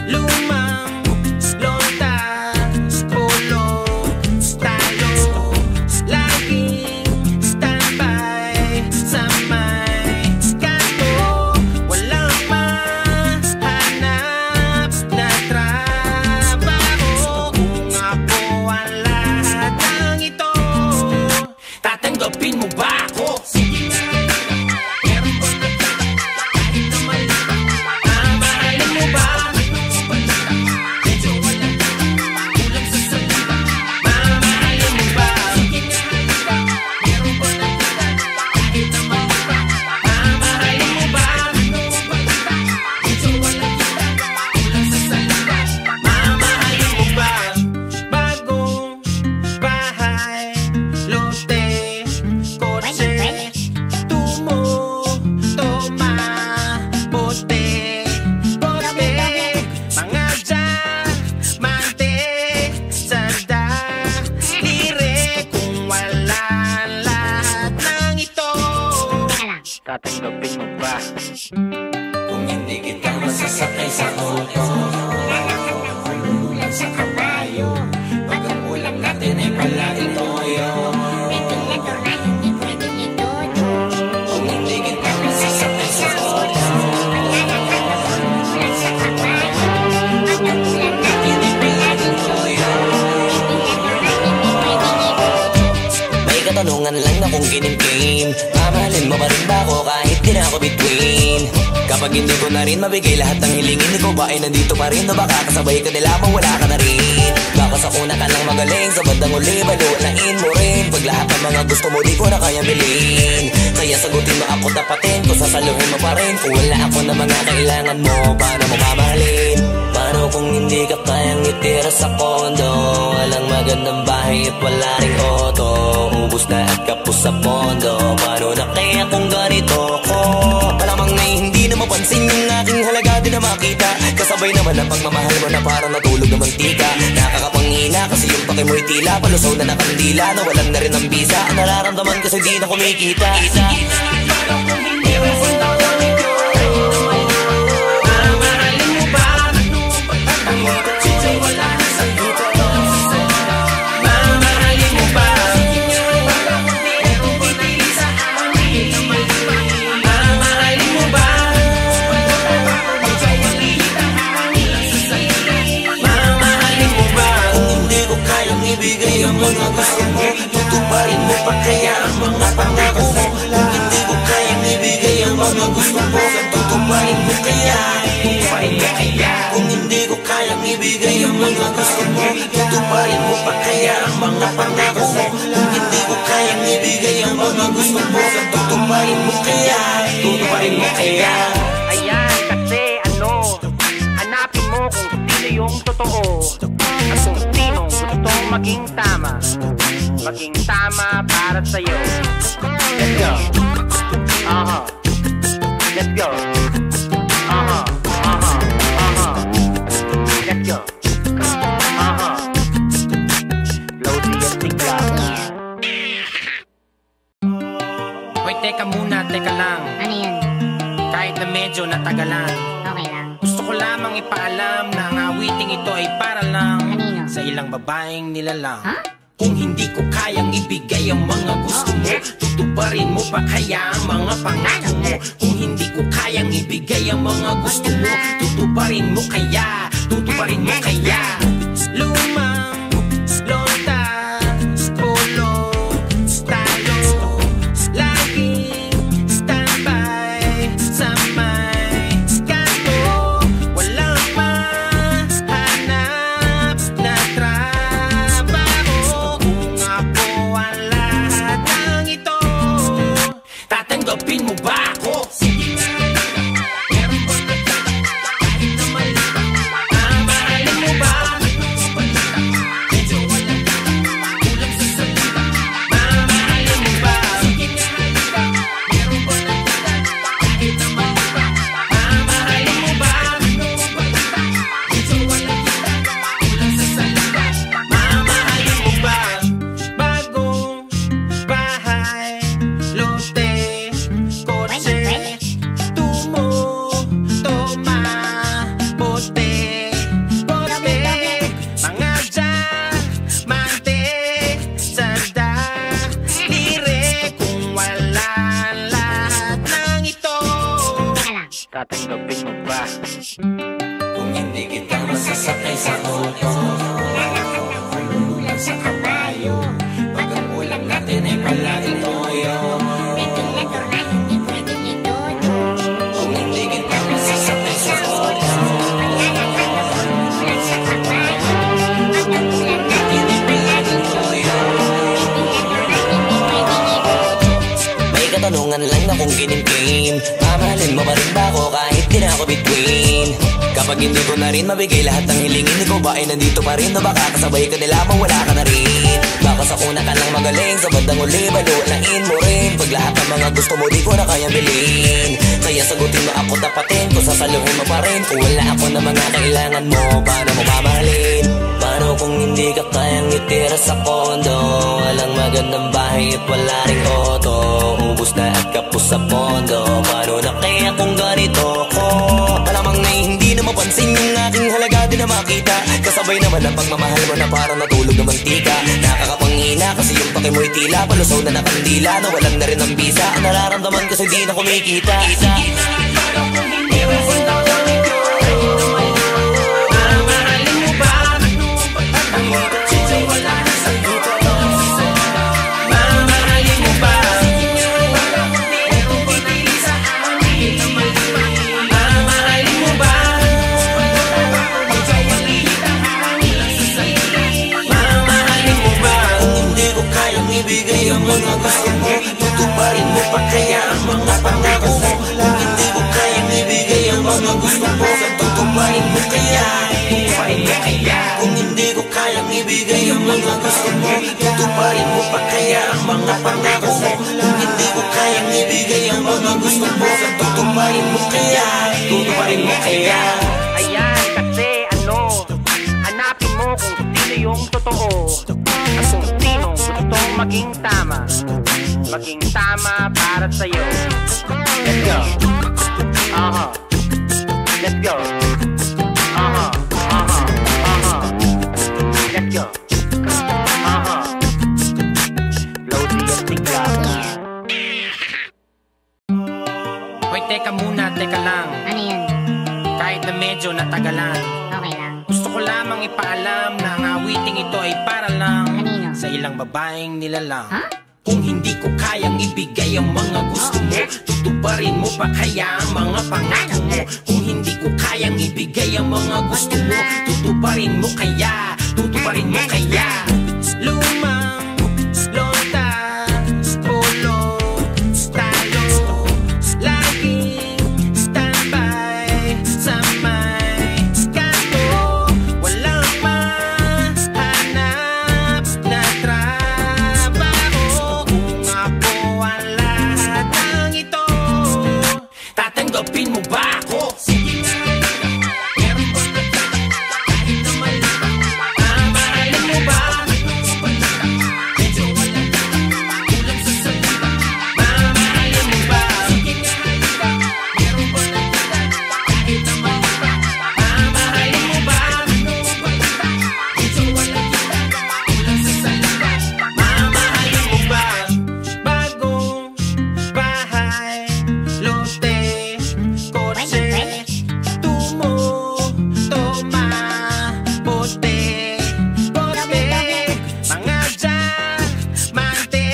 Lumang lota, pulot tayo, laging standby sa may kanto. Walang mahanap na trabaho. Kung ako ang lahat ng ito, tatanggapin mo ba ako? Sige nga, meron ba na kahit na mali? Mamahalin mo ba? katanungan lang na kung kinimkim, mamahalin mo pa rin ba ako kahit di na ako between? Kapag hindi ko na rin mabigay lahat ng hilingin, ikaw ba ay nandito pa rin o baka kasabay ka nila mawala ka na rin? Baka sa una ka lang magaling, sa bandang uli baluanain mo rin. Pag lahat ng mga gusto mo di ko na kaya bilhin, kaya sagutin mo ako dapatin, kung sasaluhin mo pa rin. Kung wala ako na mga kailangan mo, paano mo mamahalin? Paano kung hindi ka kayang itira sa kondo? Walang magandang bahay at wala ring auto, ubus na at kapos sa pondo. Paano na kaya kung ganito ko? Malamang na hindi na mapansin yung aking halaga di na makita. Kasabay naman ang pagmamahal mo na parang natulog na mantika. Nakakapanghina kasi yung pake mo'y tila palusaw na nakandila, na walang na rin ang bisa. Ang nararamdaman kasi di na kumikita. Ibigay ang mga gusto mo, tutuparin mo pa kaya ang mga pangako mo. Kung hindi ko kayang ibigay ang mga gusto mo, tutuparin mo kaya, tutuparin mo kaya. Kung hindi ko kayang ibigay ang mga gusto mo, tutuparin mo pa kaya ang mga pangako mo. Kung hindi ko kayang ibigay ang mga gusto mo, tutuparin mo kaya, tutuparin mo kaya. Ayan kasi hanapin mo kung sino yung totoo at kung sino gustong maging tama para sa'yo. Let's go. Let's go. Let's go. Loading at tigla. Hoy, teka muna, teka lang. Ano yun? Kahit na medyo natagalan, Okay lang. gusto ko lamang ipaalam na ang awiting ito ay para lang Kanino? sa ilang babaeng nilalang. Ha? Kung hindi ko kayang ibigay ang mga gusto mo, tutuparin mo pa kaya ang mga pangako mo. Kung hindi ko kayang ibigay ang mga gusto mo, tutuparin mo kaya, tutuparin mo kaya. Lumang, lonta, polo, talo, laging standby sa may kanto. Walang mahanap na trabaho. Kung ako ang lahat ng ito, tatanggapin mo ba ako? Sige nga, meron ba nagtataka kahit na mali? Mamahalin mo ba? Medyo walang kulang sa salita. Mamahalin mo ba? Sige nga, halika. Meron ba nagtataka kahit na mali? Mamahalin mo ba? Medyo walang kulang sa salita. Mamahalin mo ba? Bagong bahay, lote, kotse, tumo, toma, bote, bote, mga diamante, sanda, lire. Kung wala lahat ng ito, Teka lang. tatanggapin mo ba? kung hindi kita masasakay sa auto, lululang sa kabayo, pag ang ulam natin ay palaging toyo. Ventilador na hindi pwedeng ituto. Kung hindi kita masasakay sa auto, Ulan sa kabayo. Pag ang ulan natin ay palaging toyo. Ventilador na hindi pwedeng ituto. May katanungan lang na kung kinimkim, mamahalin mo pa rin ba ako kahit di na ako between? Kapag hindi ko na rin mabigay lahat ng hilingin, ikaw ba ay nandito pa rin o baka kasabay ka nila mawala ka na rin? Baka sa una ka lang magaling, sa bandang uli baluanain mo rin. Pag lahat ng mga gusto mo di ko na kaya bilhin, kaya sagutin mo ako dapatin, kung sasaluhin mo pa rin. Kung wala ako na mga kailangan mo, paano mo mamahalin? Paano kung hindi ka kayang itira sa kondo? Walang magandang bahay at wala ring auto, ubus na at kapos sa pondo. Paano na kaya kung ganito ko? Malamang na hindi na mapansin yung aking halaga di na makita. Kasabay naman ang pagmamahal mo na parang natulog na mantika. Nakakapanghina kasi yung pake mo'y tila palusaw na nakandila, na walang na rin ang bisa. Ang nararamdaman kasi di na kumikita. mamahalin mo ba? Medyo wala na sa dito. Mamahalin ibigay ang mga gusto mo, tutuparin mo pa kaya ang mga pangako mo. Kung hindi ko kayang ibigay ang mga gusto mo, tutuparin mo kaya, tutuparin mo kaya. Ayan kasi hanapin mo kung sino yung totoo at kung sinong gustong maging tama para sa'yo. Let's go. Let's go. Let's go. Loading at tigla. Hoy, teka muna, teka lang. Ano yun? Kahit na medyo natagalan, Okay lang. gusto ko lamang ipaalam na ang awiting ito ay para lang Kanino? sa ilang babaeng nilalang. Ha? Kung hindi ko kayang ibigay ang mga gusto mo, tutuparin mo pa kaya ang mga pangako mo. Kung hindi ko kayang ibigay ang mga gusto mo, tutuparin mo kaya, tutuparin mo kaya. Lumang, lonta, pulot, talo, laging standby sa may kanto. Walang mahanap na trabaho. Kung ako ang lahat ng ito, tatanggapin mo ba ako? Sige nga, meron ba na kahit na mali? Mamahalin mo ba? Medyo wala ka, kulang sa salita. Mamahalin mo ba? Sige nga, meron ba na kahit na mali? Mamahalin mo ba? Medyo wala ka, kulang sa salita. Mamahalin mo ba? Bagong bahay, lote, kotse, tumo, toma, bote, bote, mga diamante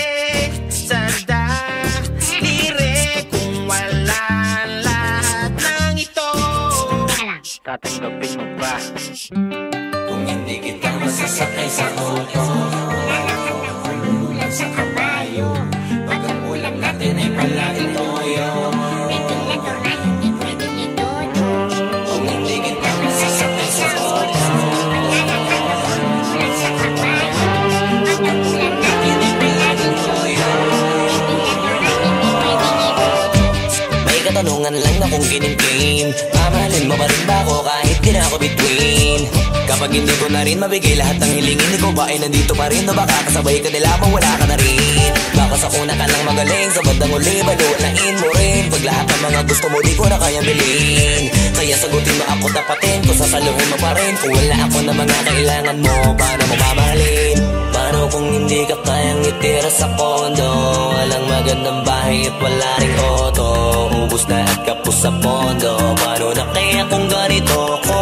sa daliri. Kung wala lahat ng ito, Teka lang. tatanggapin mo ba? Kung hindi kita masasakay sa auto, ulululan sa kabayo, pag ang ulam natin ay palaging toyo. Regulador na hindi pwedeng itodo. Kung hindi kita masasakay sa auto, Ulululan sa kabayo. Pag ang ulan natin ay palaging toyo. Regulador na hindi pwedeng itodo. may katanungan lang na kung kinimkim, mamahalin mo pa rin ba ako kahit di na ako between? Kapag hindi ko na rin mabigay lahat ng hilingin, ikaw ba ay nandito pa rin o baka kasabay ka nila mawala ka na rin? Baka sa kuna ka lang magaling, sa bandang uli baluanain mo rin. Pag lahat ng mga gusto mo di ko na kayang bilhin, kaya sagutin mo ako tapatin, kung sasaluhin mo pa rin. Kung wala ako na mga kailangan mo, paano mo mamahalin? Paano kung hindi ka kayang itira sa kondo? Walang magandang bahay at wala ring auto, ubus na at kapos sa pondo. Paano na kaya kung ganito ko?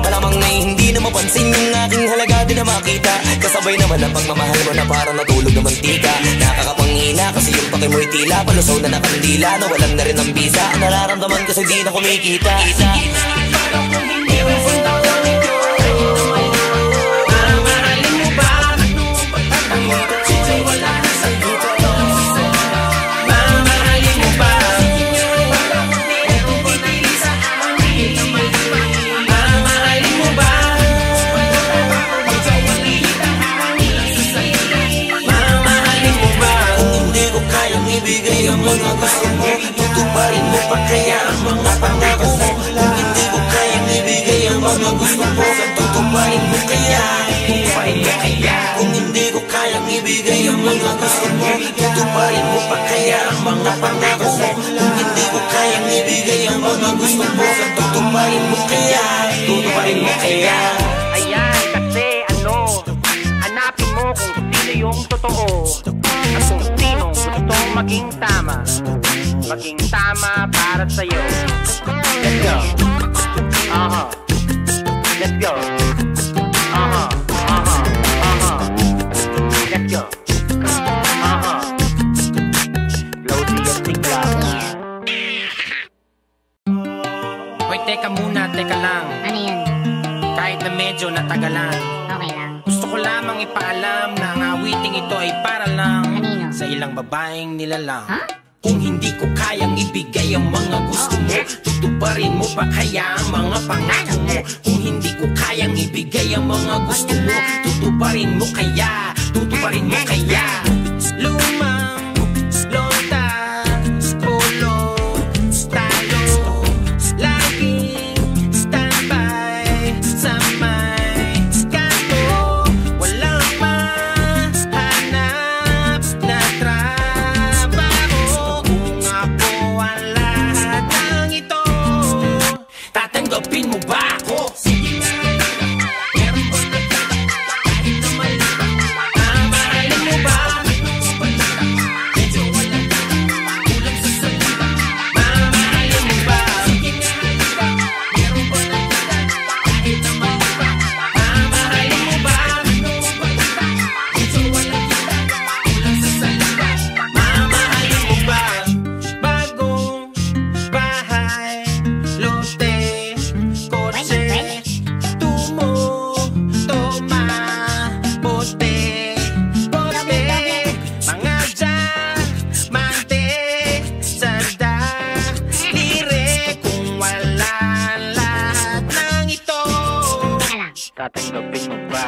Malamang na hindi na mapansin yung aking halaga, di na makita. Kasabay naman ang pagmamahal mo na parang natulog na mantika. Nakakapanghina kasi yung pake mo'y tila palusaw na nakandila, nawalan na rin ang bisa. Ang nararamdaman kasi di na kumikita. parang kung hindi mo ganito, mamahalin mo ba? Ang ito wala na sa dito. Mamahalin mo ba? Mamahalin mo ba? Mamahalin mo ba? Kung hindi ko kayang ibigay ang mga gusto mo, tutuparin mo pa kaya ang mga pangako mo. Kung hindi ko kayang ibigay ang mga gusto mo, tutuparin mo kaya, tutuparin mo kaya. Kung hindi ko kayang ibigay ang mga gusto mo, tutuparin mo pa kaya ang mga pangako mo. Kung hindi ko kayang ibigay ang mga gusto mo, tutuparin mo kaya, tutuparin mo kaya. Ayan kasi hanapin mo kung sino yung totoo at kung sinong gustong maging tama para sa'yo. Let's go. Let's go. Let's go. Loading at tigla. Hoy, teka muna, teka lang. Ano yun? Kahit na medyo natagalan, Okay lang. gusto ko lamang ipaalam na ang awiting ito ay para lang Kanino? sa ilang babaeng nilalang. Ha? Kung hindi ko kayang ibigay ang mga gusto mo, tutuparin mo pa kaya ang mga pangako mo? Kung hindi ko kayang ibigay ang mga gusto mo, tutuparin mo kaya, tutuparin mo kaya. Lumang lonta, polo, talo, laging standby sa may kanto. Walang mahanap na trabaho. Kung ako ang lahat ng ito, tatanggapin mo ba ako? Sige nga, meron ba na kahit na mali? Mamahalin mo ba? Medyo wala na, kulang sa salita. Mamahalin mo ba? Sige nga, meron ba na kahit na mali? Mamahalin mo ba? Medyo wala na, kulang sa salita. Mamahalin mo ba? Bagong bahay, lote, kotse, tumo, toma, bote, bote, mga diamante sa daliri. Kung wala lahat ng ito, tatanggapin mo ba?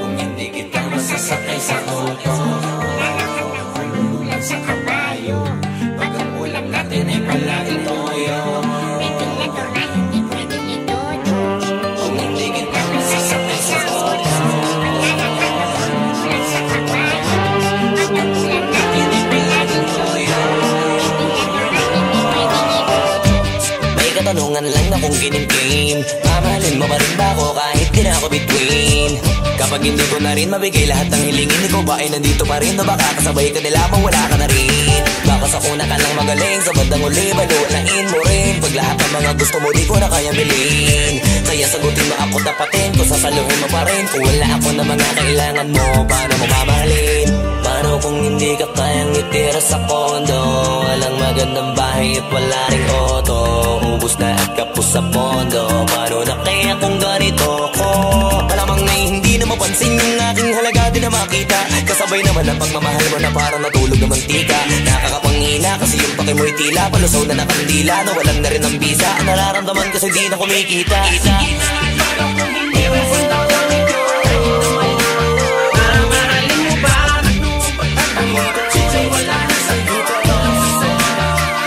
Kung hindi kita masasakay sa auto, malululan sa kabayo, pag ang ulam natin ay palaging toyo. Regulador na hindi pwedeng ituto. Kung hindi kita masasakay sa auto, Malululan sa kabayo, pag ang ulam natin ay palaging toyo. Regulador na hindi pwedeng ituto. may katanungan lang na kung kinimkim, mamahalin mo pa rin ba ako kahit di na ako between? Kapag hindi ko na rin mabigay lahat ng hilingin, ikaw ba ay nandito pa rin? O baka kasabay ka nila mawala ka na rin? Baka sa una ka lang magaling, sa bandang uli balunain mo rin. Pag lahat ng mga gusto mo di ko na kaya bilhin, kaya sagutin mo ako dapatin, kung sasaluhin mo pa rin. Kung wala ako na mga kailangan mo, paano mo mamahalin? Paano kung hindi ka kayang itira sa kondo? Walang magandang bahay at wala ring auto, ubus na at kapos sa pondo. Paano na kaya kung ganito ko? Malamang na hindi na mapansin yung aking halaga, di na makita. Kasabay naman ang pagmamahal mo na parang natulog na mantika. Nakakapanghina kasi yung pake mo'y tila palusaw na nakandila, na walang na rin ang bisa. Ang nararamdaman kasi di na kumikita. Mamahalin mo ba? Medyo wala na sa dito.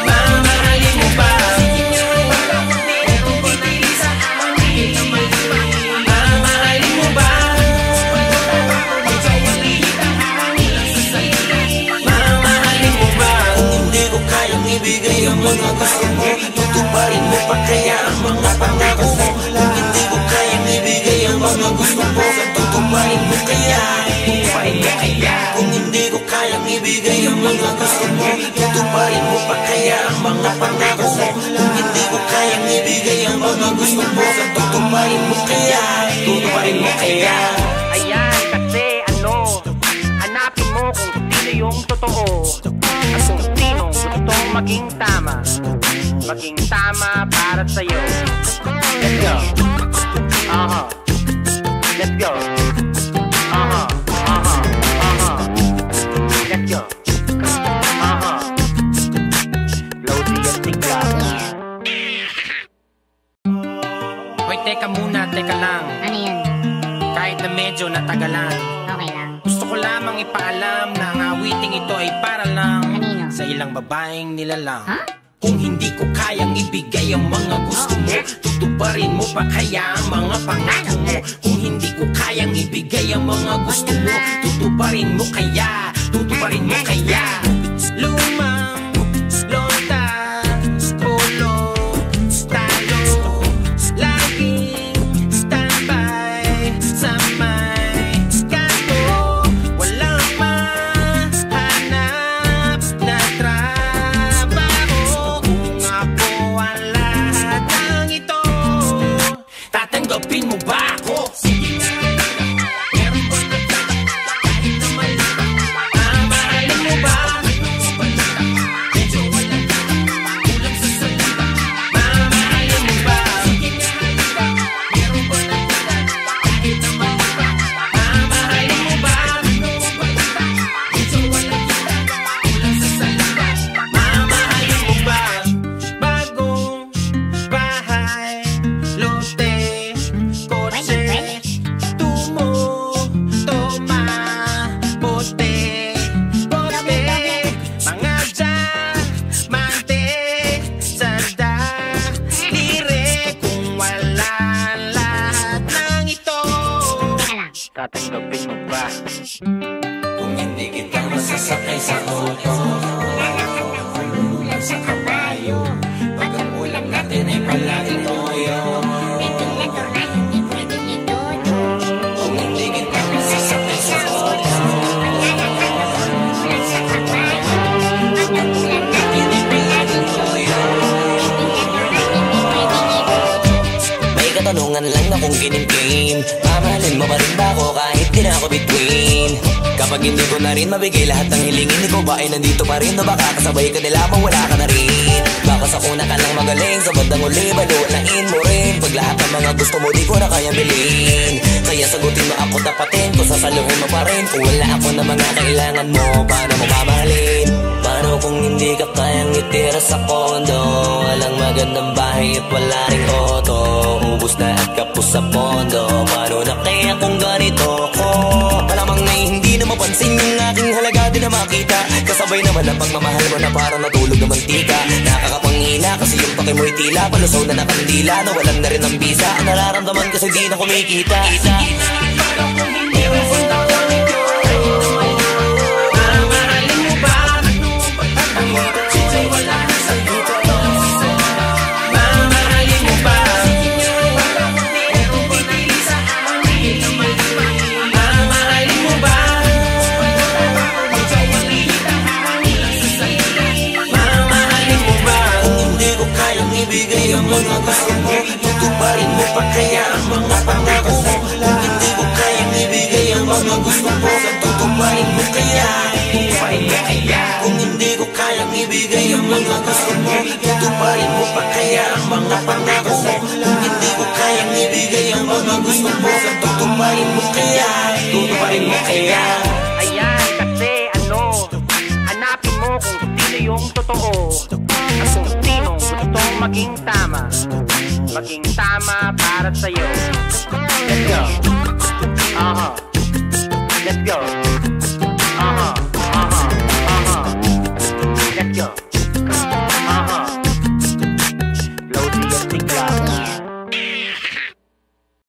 Mamahalin mo ba? Mamahalin mo ba? Mamahalin mo ba? Kung hindi ko kayang ibigay ang mga gusto mo, tutuparin mo pa kaya ang mga pangako mo? Kung hindi ko kayang ibigay ang mga gusto mo, tutuparin mo kaya? Tutuparin mo kaya? Kung hindi ko kayang ibigay ang mga gusto mo, tutuparin mo pa kaya ang mga pangako mo? Kung hindi ko kayang ibigay ang mga gusto mo, tutuparin mo kaya? Tutuparin mo kaya? Ayan, kasi hanapin mo kung sino yung totoo at kung sino gustong maging tama para sa'yo. Let's go. Let's go. Let's go. Loading at tigla. Hoy, teka muna, teka lang. Ano yun? Kahit na medyo natagalan, Okay lang. gusto ko lamang ipaalam na ang awiting ito ay para lang Kanino? sa ilang babaeng nilalang. Ha? Kung hindi ko kayang ibigay ang mga gusto mo, tutuparin mo pa kaya ang mga pangako mo? Kung hindi ko kayang ibigay ang mga gusto mo, tutuparin mo kaya? Tutuparin mo kaya? Lumang lonta, polo, talo, laging standby sa may kanto. Walang mahanap na trabaho. Kung ako ang lahat ng ito, tatanggapin mo ba ako? Sige nga, meron ba na kahit na mali? Mamahalin mo ba? tatanggapin mo ba? Kung hindi kita masasakay sa auto, sa kabayo, pag ang ulam natin ay palaging toyo. Kung hindi kita masasakay sa auto, sa kabayo, pag ang ulam natin ay palaging toyo. May katanungan lang na kung kinimkim, mamahalin mo pa rin ba ako kahit di na ako between? Kapag hindi ko na rin mabigay lahat ng hilingin, ikaw ba ay nandito pa rin? O baka kasabay ka nila mawala ka na rin? Baka sa una ka lang magaling, sa bandang uli baluulain mo rin. Pag lahat ng mga gusto mo di ko na kayang bilhin, kaya sagutin mo ako tapatin, kung sasaluhin mo pa rin. Kung wala ako na mga kailangan mo, paano mo mamahalin? Paano kung hindi ka kayang itira sa kondo? Walang magandang bahay at wala ring auto, ubus na at kapos sa pondo. Paano na kaya kung ganito ko? Malamang na hindi na mapansin yung aking halaga din na makita. Kasabay naman ang pagmamahal mo na parang natulog na mantika. Nakakapanghina kasi yung pake mo'y tila palusaw na nakandila, na walang na rin ang bisa. Ang nararamdaman kasi di na kumikita. Paano kung hindi mo ganito? Mamahalin mo ba? Ano ang pagkakita? Wala na sa dito. Mamahalin mo ba? Mamahalin mo ba? Mamahalin mo ba? Kung hindi ko kayang ibigay ang mga gusto mo, tutuparin mo pa kaya ang mga pangako mo? Kung hindi ko kayang ibigay ang mga gusto mo, tutuparin mo kaya? Tutuparin mo kaya? Kung hindi ko kayang ibigay ang mga gusto mo, tutuparin mo pa kaya ang mga pangako mo? Kung hindi ko kayang ibigay ang mga gusto mo, tutuparin mo kaya? Tutuparin mo kaya? Ayan, kasi hanapin mo kung sino yung totoo, at kung sino gustong maging tama para sa'yo.